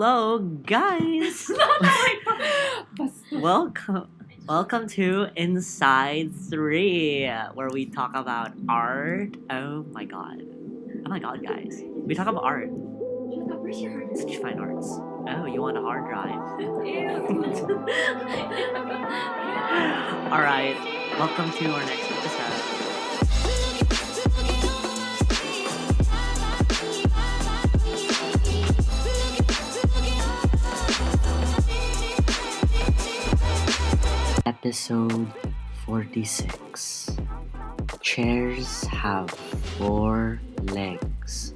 Hello, guys. Welcome to Inside 3, where we talk about art. Oh my god, guys, we talk about art. Such fine arts. Oh, you want a hard drive? All right, welcome to our next episode. Episode 46. Chairs have 4 legs.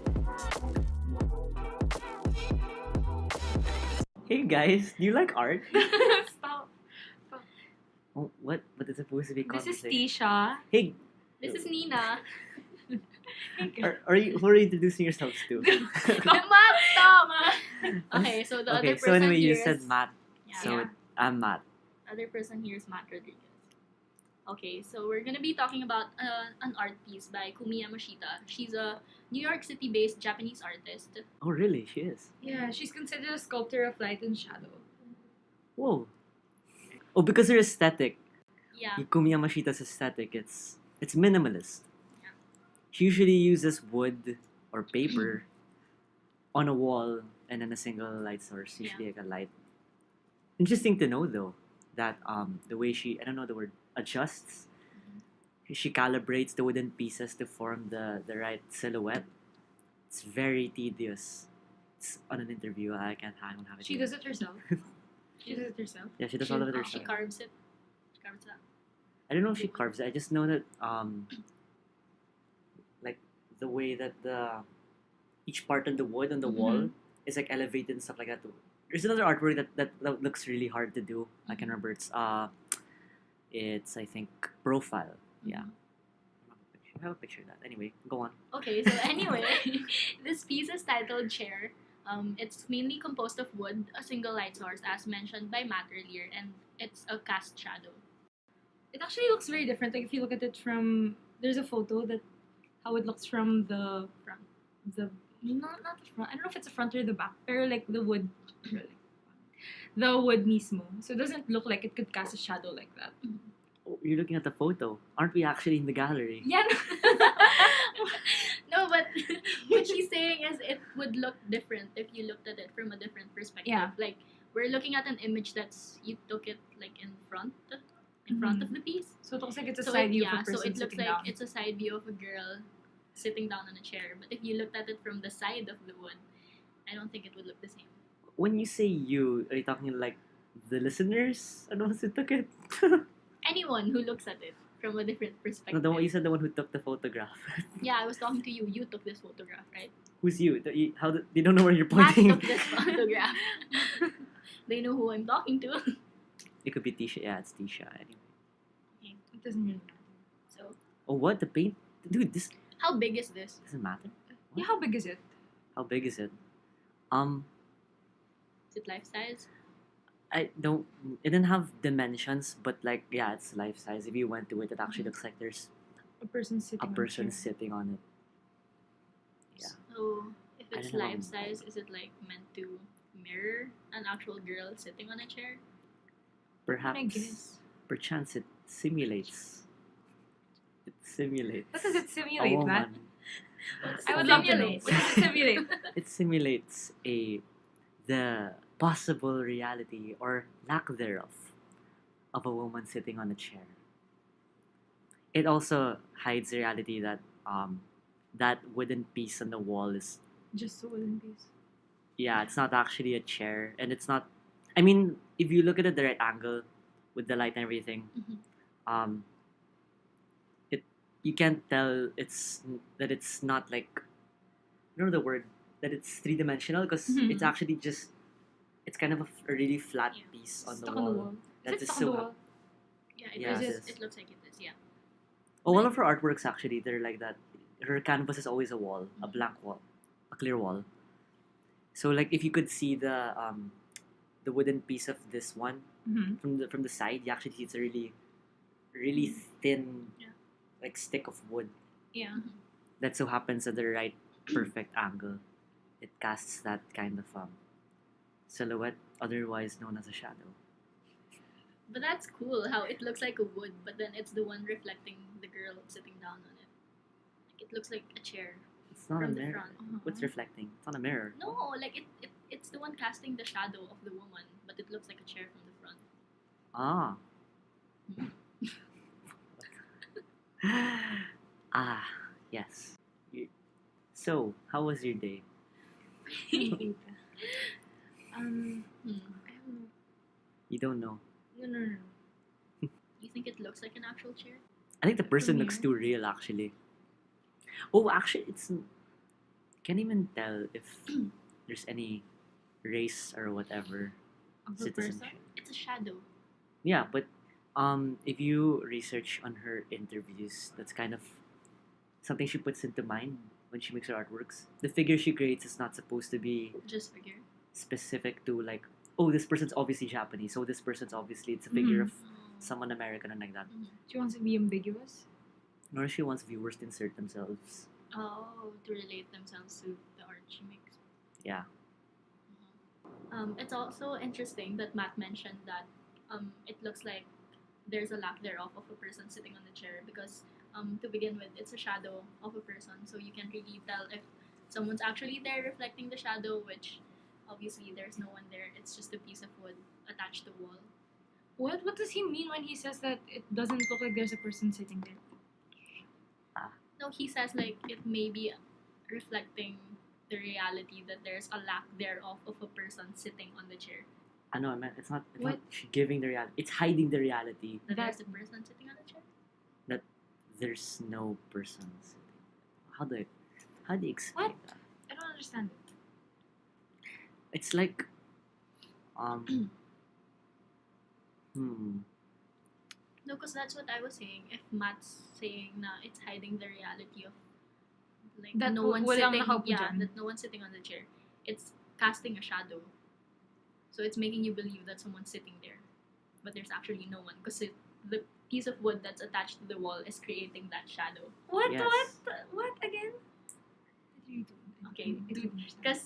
Hey guys, do you like art? Stop. Oh, what is it supposed to be called? This is Tisha. Hey, This is Nina. are you? Who are you introducing yourselves to? Matt, stop! Okay, so the other Okay, person so anyway, you here said is... Matt. Yeah, So yeah. I'm Matt. Other person here is Matt Rodriguez. Okay, so we're gonna be talking about an art piece by Kumi Yamashita. She's a New York City-based Japanese artist. Oh, really? She is. Yeah, she's considered a sculptor of light and shadow. Whoa. Oh, because her aesthetic, Yeah. Kumi Yamashita's aesthetic, it's minimalist. Yeah. She usually uses wood or paper on a wall and then a single light source, usually like a light. Interesting to know though that the way she, I don't know the word, adjusts. She calibrates the wooden pieces to form the right silhouette. It's very tedious. It's on an interview. I don't have it. She here. does it herself. She does it herself. Yeah, she does all of it She herself. carves it. She carves it out. I don't know if she carves it. I just know that like the way that each part of the wood on the wall is like elevated and stuff like that. There's another artwork that looks really hard to do. I can remember it's I think profile. Yeah. I have a picture of that. Anyway, go on. Okay, so anyway, this piece is titled Chair. It's mainly composed of wood, a single light source, as mentioned by Matt earlier, and it's a cast shadow. It actually looks very different. Like if you look at it from, there's a photo that how it looks from the Front. the not the front. I don't know if it's the front or the back, pero like the wood, the wood mismo. So it doesn't look like it could cast a shadow like that. Oh, you're looking at the photo. Aren't we actually in the gallery? Yeah. No, but what she's saying is it would look different if you looked at it from a different perspective. Yeah. Like we're looking at an image that's you took it like in front of the piece. So it looks like it's a So side it, view yeah, of a so person it looks sitting like down. it's a side view of a girl sitting down on a chair. But if you looked at it from the side of the wood, I don't think it would look the same. When you say you, are you talking like the listeners? I don't know who took it. Anyone who looks at it from a different No, perspective. the one you said the one who took the photograph. Yeah, I was talking to you. You took this photograph, right? Who's you? You don't know where you're Matt pointing. took this photograph. They know who I'm talking to. It could be Tisha. Yeah, it's Tisha. Anyway. It doesn't really matter. So, Oh, what the paint? Dude, this how big is this? doesn't matter. Yeah, how big is it? How big is it? Is it life size? I don't. It didn't have dimensions, but like, yeah, it's life size. If you went to it, it actually looks like there's A person sitting. a on person chair. sitting on it. Yeah. So, if I it's don't know. life size, is it like meant to mirror an actual girl sitting on a chair? Perhaps, I guess. perchance, it simulates. It simulates. What does it a simulate, woman. Matt? I would love to know. Simulate. What does it simulate? It simulates the possible reality or lack thereof of a woman sitting on a chair. It also hides the reality that that wooden piece on the wall is, Just a wooden piece. yeah, it's not actually a chair, and it's not. I mean, if you look at it the right angle with the light and everything, Mhm. it you can't tell that it's not like, I don't know the word, that it's 3-dimensional because Mhm. it's actually just, it's kind of a really flat Yeah. piece on the Stuck wall. on the wall. That Is it just stuck on the so wall? Yeah, Yeah, it it is. is. It looks like it is. Yeah. Oh, one of her artworks actually, they're like that. Her canvas is always a wall, a blank wall, a clear wall. So like if you could see the wooden piece of this one Mm-hmm. from the side, you actually see it's a really thin Yeah. like stick of wood Yeah. that so happens at the right perfect angle. It casts that kind of silhouette, otherwise known as a shadow. But that's cool how it looks like a wood, but then it's the one reflecting the girl sitting down on it. Like it looks like a chair It's not a from the mirror. front. What's reflecting? It's not a mirror. No, like it's the one casting the shadow of the woman, but it looks like a chair from the front. Ah. Ah, yes. So, how was your day? Um, Hmm. I don't know. You don't know. No. You think it looks like an actual chair? I think the person From looks here? too real, actually. Oh, actually, it's. Can't even tell if there's any race or whatever Of the person? citizenship. It's a shadow. Yeah, but if you research on her interviews, that's kind of something she puts into mind when she makes her artworks. The figure she creates is not supposed to be Just figure. specific to like, oh, this person's obviously Japanese, so this person's obviously it's a figure Mhm. of someone American and like that. She wants to be ambiguous. Nor she wants viewers to insert themselves. Oh, to relate themselves to the art she makes. Yeah. It's also interesting that Matt mentioned that it looks like there's a lack thereof of a person sitting on the chair because to begin with, it's a shadow of a person, so you can't really tell if someone's actually there reflecting the shadow, which obviously there's no one there. It's just a piece of wood attached to the wall. What does he mean when he says that it doesn't look like there's a person sitting there? No, he says like it may be reflecting the reality that there's a lack thereof of a person sitting on the chair. I know, I meant it's not What? giving the reality. It's hiding the reality. That That- there's a person sitting on the chair. There's no person sitting. How do you explain What? that? I don't understand it. It's like hmm. No, because that's what I was saying. If Matt's saying na it's hiding the reality of like That no one walang sitting, nakaupo yeah, dyan. that no one's sitting on the chair. It's casting a shadow, so it's making you believe that someone's sitting there, but there's actually no one because the piece of wood that's attached to the wall is creating that shadow. What? Yes. What again? Okay, I don't understand. Because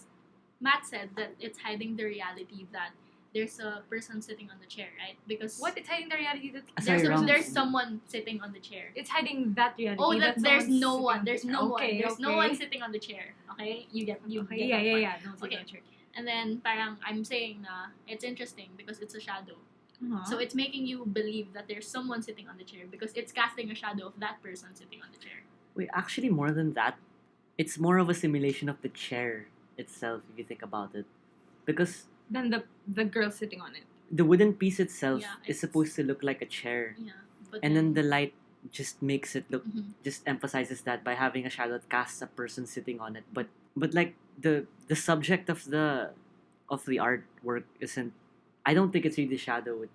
Matt said that it's hiding the reality that there's a person sitting on the chair, right? Because What? It's hiding the reality that Sorry, wrong. there's someone sitting on the chair. it's hiding that reality. Oh, that there's someone's no sitting one. on the There's chair. no one. Okay, There's no okay. one sitting on the chair. Okay, you get Okay, get yeah, that yeah, part. yeah. No, it's Okay. on the chair. And then parang I'm saying na it's interesting because it's a shadow. Uh-huh. So it's making you believe that there's someone sitting on the chair because it's casting a shadow of that person sitting on the chair. Wait, actually, more than that, it's more of a simulation of the chair itself. If you think about it, because Then the girl sitting on it. the wooden piece itself Yeah, is it's- supposed to look like a chair, Yeah. But and then the light just makes it look, Mhm. just emphasizes that by having a shadow that casts a person sitting on it. But like the subject of the artwork isn't. I don't think it's really the shadow.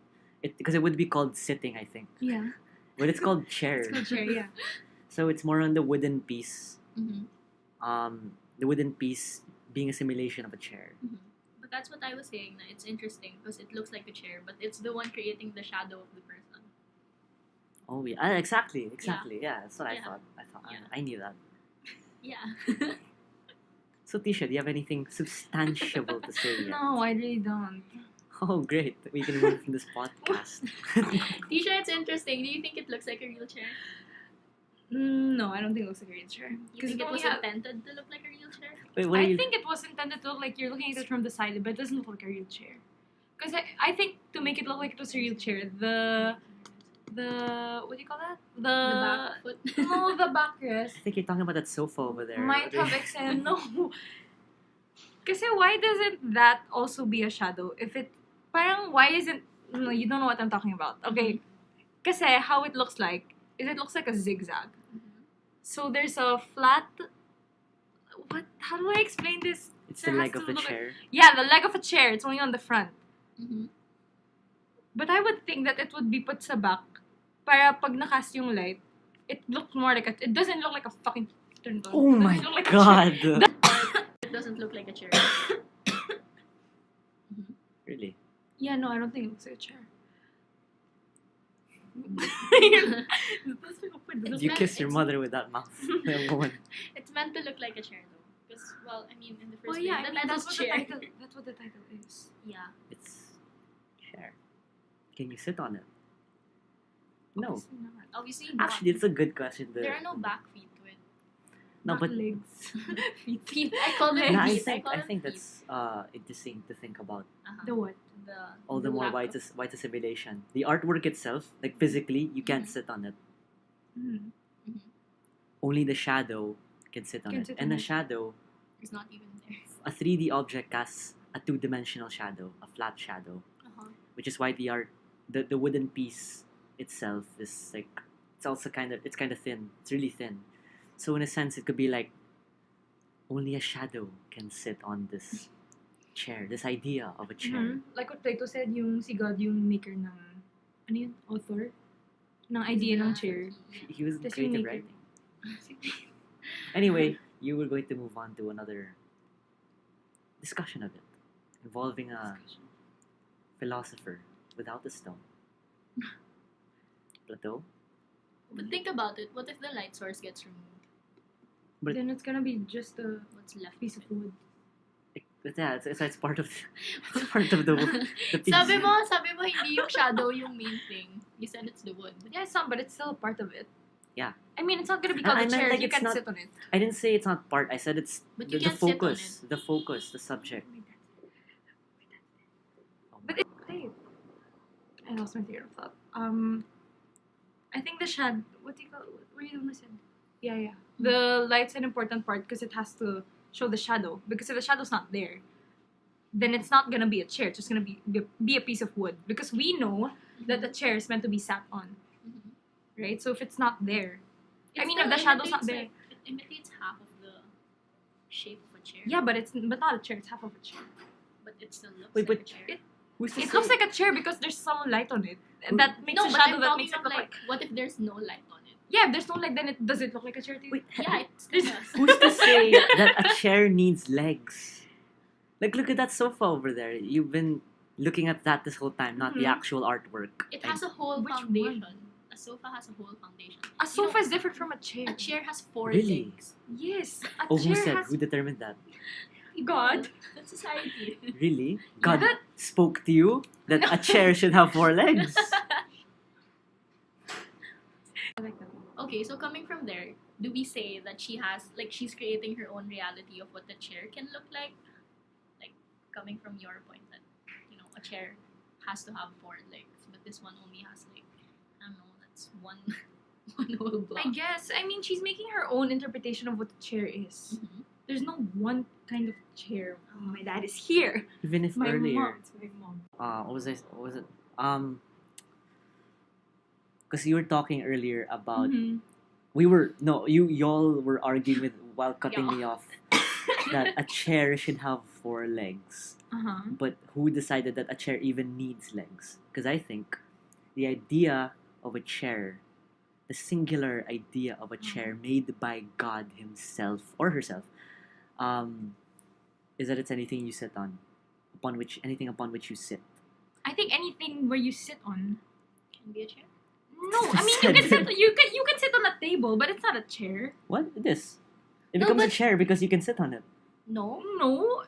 It because it would be called sitting, I think, Yeah. but it's called chair. It's called chair, yeah. So it's more on the wooden piece. Mhm. The wooden piece being a simulation of a chair. But that's what I was saying. Na it's interesting because it looks like a chair, but it's the one creating the shadow of the person. Oh yeah, exactly. Yeah, that's what I Yeah. thought. Yeah. I knew that. Yeah. So Tisha, do you have anything substantiable to say yet? No, I really don't. Oh great, we can move from this podcast. Tisha, it's interesting. Do you think it looks like a real chair? No, I don't think it looks like a real chair. You Because think it it only was have. intended to look like a real chair? Wait, what are I you? think it was intended to look like you're looking at it from the side, but it doesn't look like a real chair. Because I think to make it look like it was a real chair, the what do you call that? The back foot. No, the backrest I think you're talking about that sofa over there. might What are have you- extended. No. Kasi why doesn't that also be a shadow? If it, parang why isn't, no, you don't know what I'm talking about. Okay. Kasi how it looks like is it looks like a zigzag. So there's a flat, what, how do I explain this? It's There the has leg to of a look like- chair. Yeah, the leg of a chair. It's only on the front. Mhm. But I would think that it would be put sa back para pag nakas yung light, it looked more like a, it doesn't look like a fucking Oh It my doesn't look like a chair. god! It doesn't look like a chair. Really? Yeah, no, I don't think it looks like a chair. You kiss your mother with that mouth. That woman. It's meant to look like a chair though, Because, well, I mean, in the Well, first yeah, place, I mean, title's chair. that's what the title is. Yeah. It's chair. Can you sit on it? No. Obviously not. Obviously not. Actually, it's a good question. There are no back feet to it. No, Not but legs. Feet. Feet. I call them no, I feet. think call I them think feet. that's interesting to think about. The what? The All the more lack why of- it's a simulation. The artwork itself, like physically, you can't Mhm. sit on it. Mm. Only the shadow can sit on Can it. sit And on a it. shadow, It's not even there. a 3D object casts a two-dimensional shadow, a flat shadow, which is why the wooden piece itself is like it's kind of thin. It's really thin. So in a sense, it could be like only a shadow can sit on this chair. This idea of a chair. Like what Plato said, yung si God yung maker ng, ano yun? Author? Ng idea ng chair. He was in Tas creative yung maker. writing. Anyway, you were going to move on to another discussion of it, involving a philosopher without a stone. Plato? But think about it. What if the light source gets removed? But- Then it's gonna be just a What's left? piece of wood. Yeah, it's part of it's part of the piece. sabi mo hindi yung shadow yung main thing. You said it's the wood. Yeah, it's not, but it's still a part of it. Yeah. I mean, it's not gonna be I called a meant chair. like You it's can not- sit on it. I didn't say it's not part. I said it's But the you can't sit on focus, the focus, the subject. Oh But my- wait, I lost my train of thought. I think the shadow. What do you call? What were you gonna say? Yeah. The light's an important part because it has to show the shadow. Because if the shadow's not there, then it's not gonna be a chair. It's just gonna be a piece of wood. Because we know that the chair is meant to be sat on, right? So if it's not there, I mean, if the shadow's not there, It imitates half of the shape of a chair. yeah, but not a chair. It's half of a chair. But it still looks Wait, like but- a chair. Who's to It say? looks like a chair because there's some light on it. Who- That makes No, a but shadow I'm that talking makes it of look like, like. what if there's no light on it? Yeah, if there's no light, then does it look like a chair to you? Wait, Yeah, it still does. who's to say that a chair needs legs? Like, look at that sofa over there. You've been looking at that this whole time, not the Mhm. actual artwork. It has a whole Which foundation. A sofa has a whole foundation. A sofa is different from a chair. A chair has four Really? legs. Yes, a Oh, who chair said? has Who determined that? God. That's society. Really? God that- spoke to you that a chair should have 4 legs. I like that. Okay, so coming from there, do we say that she's creating her own reality of what the chair can look like? Like, coming from your point that, a chair has to have 4 legs, but this one only has, like, I don't know, that's one whole block. I guess. I mean, she's making her own interpretation of what the chair is. Mhm. There's no one kind of chair. Oh, my dad is here. Even if My earlier, mom. It's my mom. what was it? Because you were talking earlier about Mhm. y'all were arguing with while cutting me off that a chair should have 4 legs. Uh-huh. But who decided that a chair even needs legs? Because I think the idea of a chair, the singular idea of a chair made by God Himself or herself, is that it's anything you sit on, anything upon which you sit. I think anything where you sit on. Can be a chair. No, I mean you can sit on a table, but it's not a chair. What? It is. It No, becomes a but- chair because you can sit on it. No. No,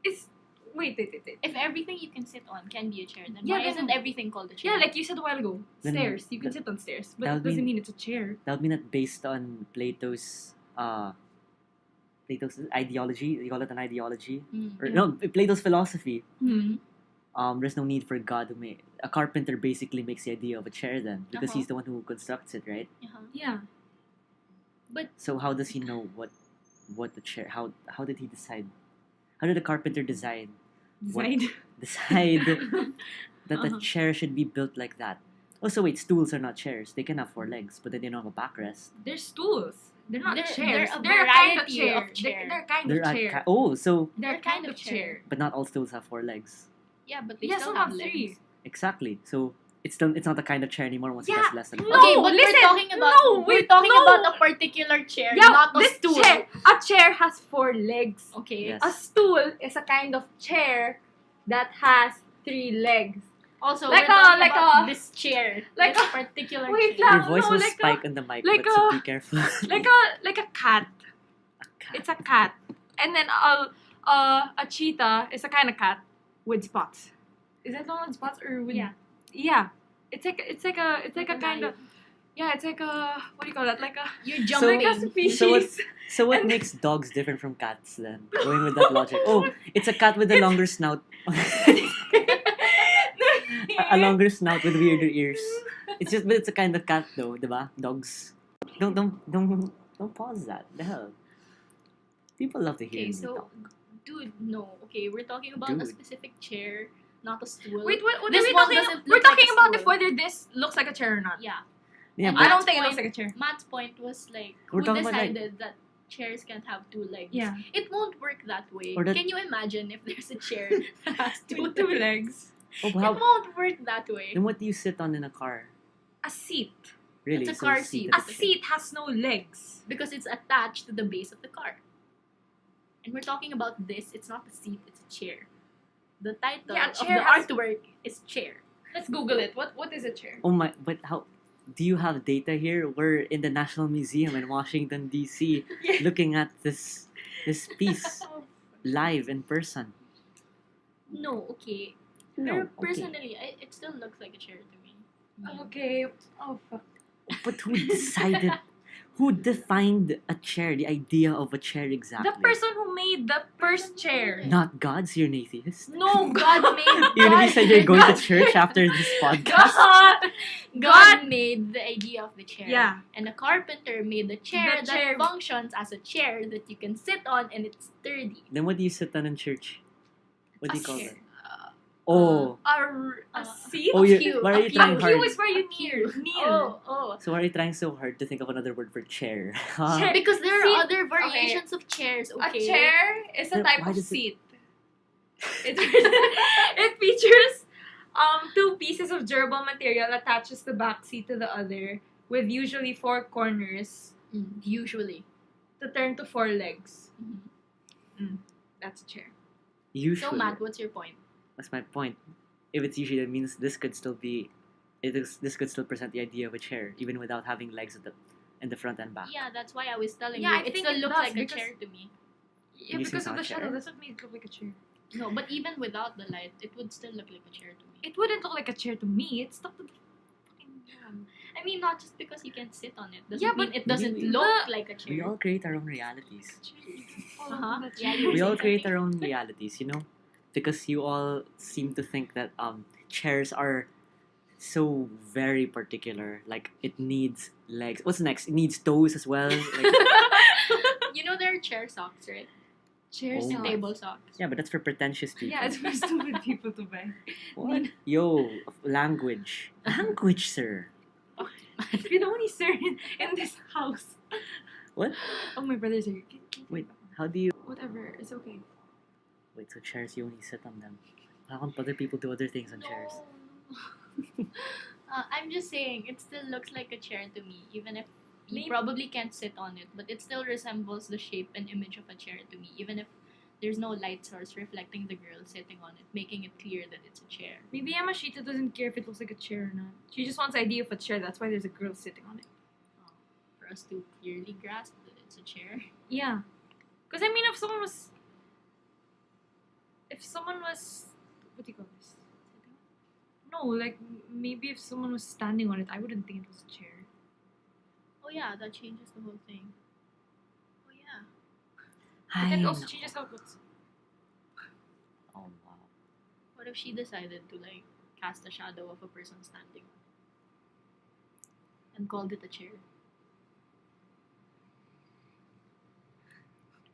it's wait. If everything you can sit on can be a chair, then Yeah, why then- isn't everything called a chair? Yeah, like you said a while ago. Then Stairs. You can that- sit on stairs, but that it would doesn't mean- mean it's a chair. That would mean that based on Plato's ideology, you call it an ideology, or Yeah. no, Plato's philosophy. Hmm. There's no need for God to make a carpenter. Basically, makes the idea of a chair then because Uh-huh. he's the one who constructs it, right? Uh-huh. Yeah. So how does he know what the chair? How did he decide? How did the carpenter decide Side. that the Uh-huh. chair should be built like that? Oh, so wait, stools are not chairs. They can have 4 legs, but then they don't have a backrest. They're stools. They're not They're- chairs. they're a They're a kind of variety chair. of chair. They're a kind They're of chair. so They're a kind of chair. but not all stools have 4 legs. Yeah, but they Yeah, still some have have legs. 3. Exactly. So it's not the kind of chair anymore once it Yeah, has less than 4. no, Okay, but listen, we're talking about no, we're wait, talking no. about a particular chair, Yeah, not a this stool. chair. A chair has 4 legs. Okay. Yes. A stool is a kind of chair that has 3 legs. Also, Like we're talking like about a- this chair. like this a- particular wait chair. lang. Your voice no, will like spike on the mic, like but so a- be careful. Like a cat. A cat. It's a cat. And then a cheetah is a kind of cat with spots. Is that the one with spots or with? Yeah. Yeah. It's like a kind of. Yeah, it's like a, what do you call that? Like a, You're So- jumping. like a species. So So what makes dogs different from cats then? Going with that logic. Oh, it's a cat with a longer snout. A longer snout with weirder ears. But it's a kind of cat though, diba? Dogs. Don't pause that. The hell. People love to hear Okay, me so, talk. dude, no. Okay, we're talking about a Dude. specific chair, not a stool. Wait, what This are we one talking? doesn't We're look like talking a about stool. if whether this looks like a chair or not. Yeah. Yeah, And but I don't Matt's think it looks point- like a chair. Matt's point was like, We're who talking about, like- decided that chairs can't have two legs? Yeah. It won't work that way. Or that- Can you imagine if there's a chair that has two Two legs? legs. oh, It how, won't work that way. then what do you sit on in a car? A seat. Really? It's a So car seat seat. is A the seat has no legs. Because it's attached to the base of the car. And we're talking about this. It's not a seat, it's a chair. The title Yeah, of chair the has- artwork is chair. Let's Google it. What is a chair? Oh my, but how, do you have data here? We're in the National Museum in Washington, D.C. Yeah. looking at this piece live in person. No, okay. No, Pero okay. personally, it still looks like a chair to me. Okay. Oh fuck. But who decided, who defined a chair, the idea of a chair exactly? The person who made the first chair. Not God's, you're an atheist. No, God made. Even if you said you're going to God. church after this podcast. God. God made the idea of the chair. Yeah. And a carpenter made the chair The that chair. functions as a chair that you can sit on and it's sturdy. Then what do you sit on in church? What do A you call chair. it? Oh. A seat. Oh, you, pew, why are a you pew. trying A hard? pew is where you A pew. kneel. Oh. So why are you trying so hard to think of another word for chair? Chair. Because there See, are other variations of chairs, okay? A chair is a Then type why of does it- seat. It features two pieces of durable material attaches the back seat to the other, with usually four corners Usually. to turn to four legs. Mhm. That's a chair. Usually. So, Matt, what's your point? That's my point. If it's usually, that means this could still be, this could still present the idea of a chair, even without having legs at in the front and back. Yeah, that's why I was telling Yeah, you. I it think still it looks does, like a because- chair to me. Yeah, You because think of the it's not a shadow. chair? That's what made it look like a chair. No, but even without the light, it would still look like a chair to me. It wouldn't look like a chair to me. It's stuck to the fucking wall. I mean, not just because you can sit on it doesn't Yeah, mean but it doesn't we- look like a We chair. all create our own realities. Uh-huh. Yeah, Yeah, you We were all saying create something. our own realities, you know? Because you all seem to think that chairs are so very particular. Like, it needs legs. What's next? It needs toes as well. Like, You know there are chair socks, right? Chair Oh And my. table socks. yeah, but that's for pretentious people. Yeah, it's for stupid people to buy. What? Yo, language. Language, sir. You're the only sir in this house. What? Oh, my brother's here. Wait, how do you... Whatever, it's okay. Wait, so chairs, you only sit on them. How come other people do other things on chairs? I'm just saying, it still looks like a chair to me, even if you Maybe- probably can't sit on it, but it still resembles the shape and image of a chair to me, even if there's no light source reflecting the girl sitting on it, making it clear that it's a chair. Maybe Yamashita doesn't care if it looks like a chair or not. She just wants the idea of a chair. That's why there's a girl sitting on it. For us to clearly grasp that it's a chair. Yeah. Because, I mean, if someone was... What do you call this? No, like, maybe if someone was standing on it, I wouldn't think it was a chair. Oh yeah, that changes the whole thing. Oh yeah. But then it Ay, also nako. changes how it looks. Oh, wow. What if she decided to like cast a shadow of a person standing and called it a chair?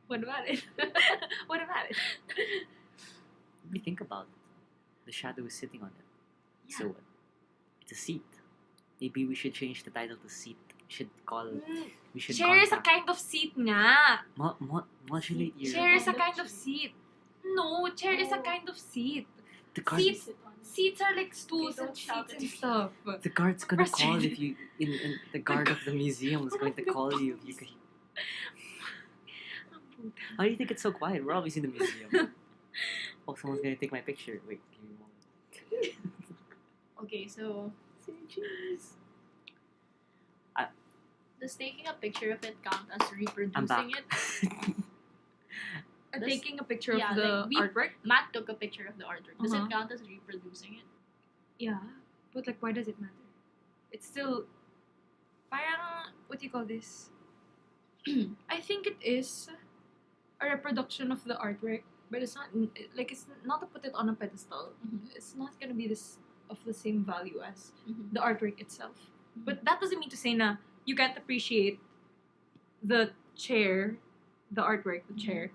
What about it? What about it? Let me think about it. The shadow is sitting on it. Yeah. So what? It's a seat. Maybe we should change the title to seat. We should Chair is a contact- kind of seat nga. modulate your... Chair is a Kind of kind of chair. seat. No, chair is a Oh. kind of seat. The guard, Seats- Sit on it. Seats are like stools don't and shout seats at and me. stuff. the guard's gonna call Frustrated. if you... In the guard of the museum is going to call you. If you How do you think it's so quiet? We're always in the museum. Oh, someone's gonna take my picture. Wait, give me a moment. Okay, so Cheese. does taking a picture of it count as I'm back. reproducing it? taking a picture yeah, of the like, artwork. Matt took a picture of the artwork. Does Uh-huh. it count as reproducing it? Yeah, but like, why does it matter? It's still, parang, what do you call this? I think it is a reproduction of the artwork, but it's not like it's not to put it on a pedestal. Mhm. It's not gonna be this of the same value as Mhm. the artwork itself. Mhm. But that doesn't mean to say na you can't appreciate the chair, the artwork, the chair,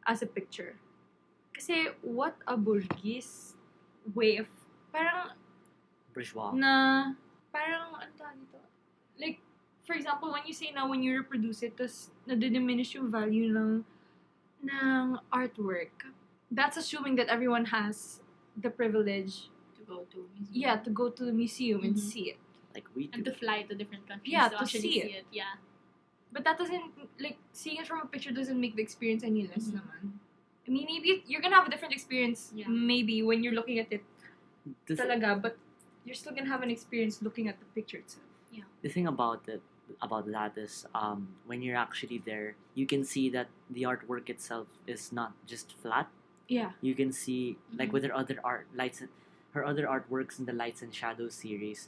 as a picture. Kasi what a Burgese way of parang Bourgeois. na parang ano tawag dito? Like for example, when you say na when you reproduce it, tas nade-diminish yung value ng artwork. That's assuming that everyone has the privilege, to go to museum. yeah, to go to the museum and Mhm. see it. Like we And do. to fly to different countries Yeah, to to actually see see it. Yeah. But that doesn't, like, seeing it from a picture doesn't make the experience any less Mhm. naman. I mean, maybe you're gonna have a different experience, Yeah. maybe, when you're looking at it The, th- talaga, but you're still gonna have an experience looking at the picture itself. the thing about that is when you're actually there, you can see that the artwork itself is not just flat. Yeah. You can see like Mhm. with her other her other artworks in the Lights and Shadows series.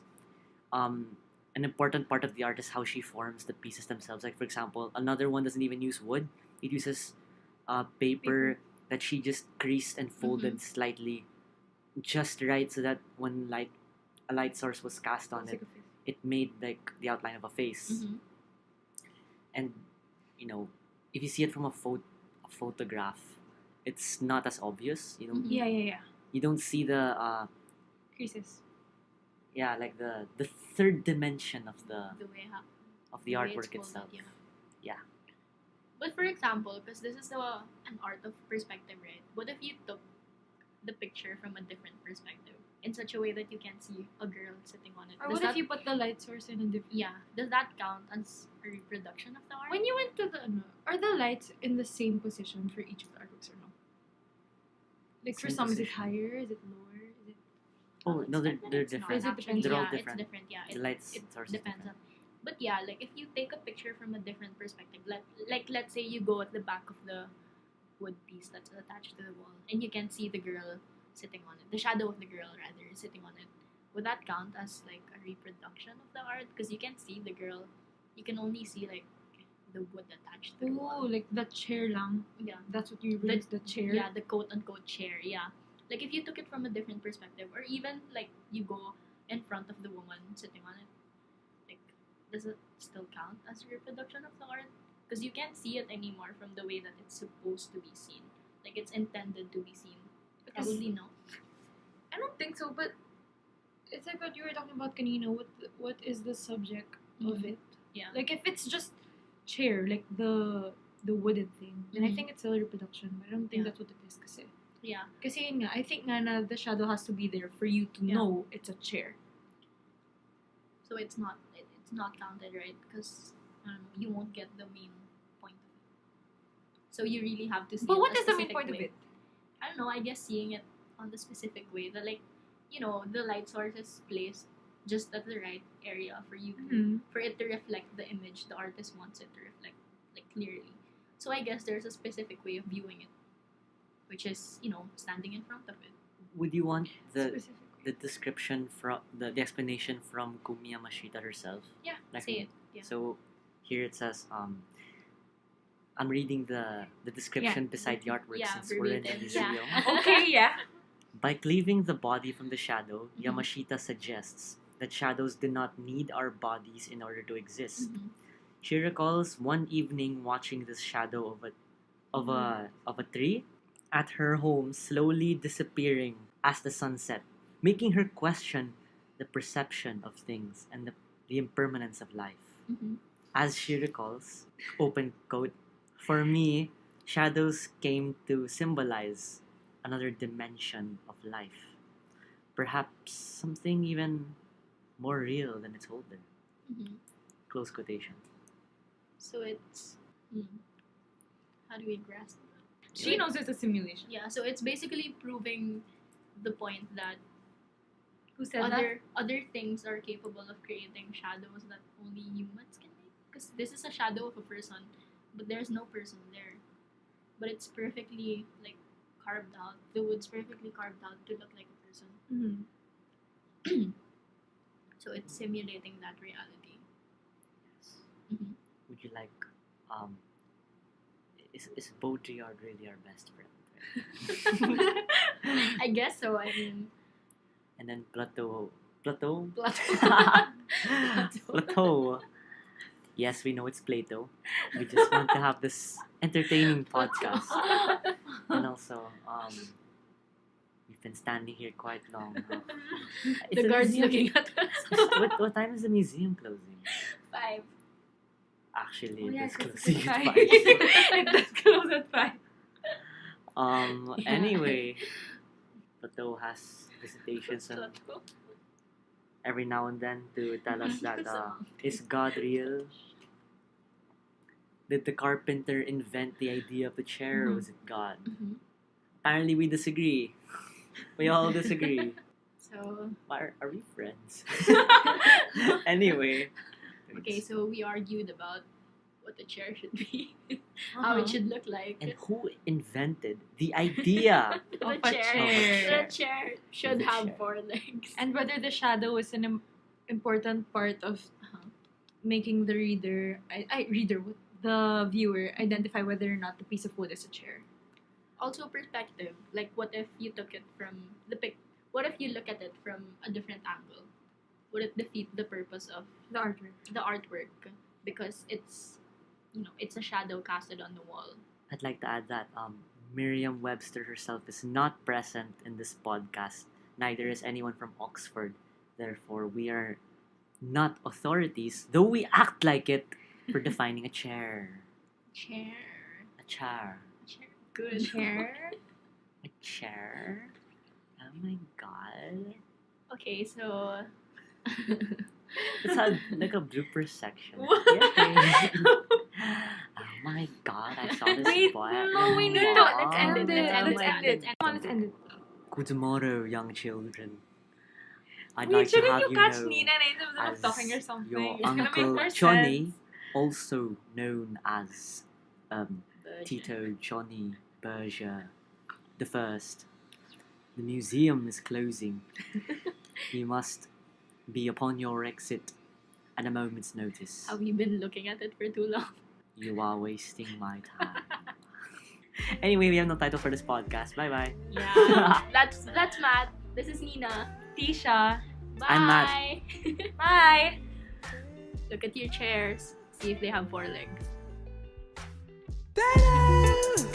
An important part of the art is how she forms the pieces themselves. Like for example, another one doesn't even use wood; it uses paper that she just creased and folded slightly, just right, so that when a light source was cast on it, it made like the outline of a face. Mhm. And you know, if you see it from a photograph, it's not as obvious. Mhm. Yeah. You don't see the Creases. yeah, like the third dimension of the The way how of the the way it's artwork folded, itself. yeah. Yeah. But for example, because this is an art of perspective, right? What if you took the picture from a different perspective in such a way that you can see a girl sitting on it? Or Does what if that, you put the light source in a different... yeah, does that count as a reproduction of the art? When you went to the... are the lights in the same position for each of the artworks or no? Like for Same some, is it position. higher? Is it lower? Is it... Oh it's no, they're not, they're it's not, different. Is it actually. depends? They're all Yeah, different. it's different. Yeah, The lights it source is depends different. on. But yeah, like if you take a picture from a different perspective, like let's say you go at the back of the wood piece that's attached to the wall, and you can see the girl sitting on it, the shadow of the girl rather sitting on it. Would that count as like a reproduction of the art? Because you can see the girl, you can only see like the wood attached to the Oh, wall. like the chair lang. Yeah, That's what you reference, the chair. yeah, the quote unquote chair. Yeah, like if you took it from a different perspective, or even like you go in front of the woman sitting on it, like does it still count as a reproduction of the art? Because you can't see it anymore from the way that it's supposed to be seen. Like it's intended to be seen. Because- Probably no. I don't think so, but it's like what you were talking about kanina. What is the subject of Mhm. it? Yeah. Like if it's just chair, like the wooden thing, then I Mhm. think it's a reproduction. But I don't think Yeah. that's what it is kasi. Yeah. Kasi yun nga, I think nga na the shadow has to be there for you to Yeah. know it's a chair. So it's not counted, right? Because you won't get the main point of it. So you really have to see. But it what a is the main specific point of way. it? I don't know. I guess seeing it on the specific way that like, the light source is placed just at the right area for you to, Mhm. for it to reflect the image the artist wants it to reflect like clearly. So I guess there's a specific way of viewing it, which is standing in front of it. Would you want the Specifically. description from the explanation from Kumi Yamashita herself? Yeah, Like, say it. Yeah. So here it says I'm reading the description beside the artwork Yeah, since we're in the verbatim, museum. yeah. Okay, yeah. By cleaving the body from the shadow, Mhm. Yamashita suggests that shadows do not need our bodies in order to exist. Mhm. She recalls one evening watching this shadow of a tree at her home slowly disappearing as the sun set, making her question the perception of things and the impermanence of life. Mhm. As she recalls, open quote, for me, shadows came to symbolize another dimension of life. Perhaps something even more real than its holder. Mhm. Close quotation. So it's how do we grasp that? She knows it's a simulation. Yeah, so it's basically proving the point that Who said that? other things are capable of creating shadows that only humans can make. Because this is a shadow of a person, but there's no person there. but it's perfectly like carved out. The wood's perfectly carved out to look like a person. Mm-hmm. So it's simulating that reality. Mhm. Would you like is Baudrillard really our best friend? I guess so. I mean, And then Plateau. Plateau? Plato. Plateau. Yes, we know it's Plato. We just want to have this entertaining podcast. And also, we've been standing here quite long. It's The a guard's museum. looking at us. What time is the museum closing? 5. Actually, Oh, yeah, it's 'cause it's closing at at 5. 5. It does close at 5. Yeah. Anyway, Plateau has visitations Plato. every now and then to tell us that is God real? Did the carpenter invent the idea of the chair, or was it God? Mhm. Apparently, we disagree. We all disagree. So, Are we friends? Anyway. okay, so we argued about what the chair should be, how it should look like. And who invented the idea? The Of a chair. chair. The chair should The have chair. 4 legs. And whether the shadow is an important part of making the reader, the viewer, identify whether or not the piece of wood is a chair. Also perspective. Like, what if you took it from what if you look at it from a different angle? Would it defeat the purpose of The artwork. the artwork? Because it's it's a shadow casted on the wall. I'd like to add that Merriam-Webster herself is not present in this podcast. Neither is anyone from Oxford. Therefore, we are not authorities, though we act like it, for defining a chair. Chair. A chair. Chair. Good. Chair. A chair? Oh my god. Okay, so It's like a blooper section. What? Yay. Oh my god, I saw this Wait, boy. no, we need to. Let's end it. Let's end it. Come on, let's end it. Good tomorrow, young children. I'd Wait, like to shouldn't have you you catch know, Nina in the middle of as talking or something? your It's gonna make uncle more Johnny, sense. also known as the Tito Johnny Berger the First. The museum is closing. You must be upon your exit at a moment's notice. Have you been looking at it for too long? You are wasting my time. Anyway, we have no title for this podcast. Bye bye. Yeah. that's Matt. This is Nina. Tisha. Bye. I'm Matt. Bye. Look at your chairs. See if they have 4 legs. Better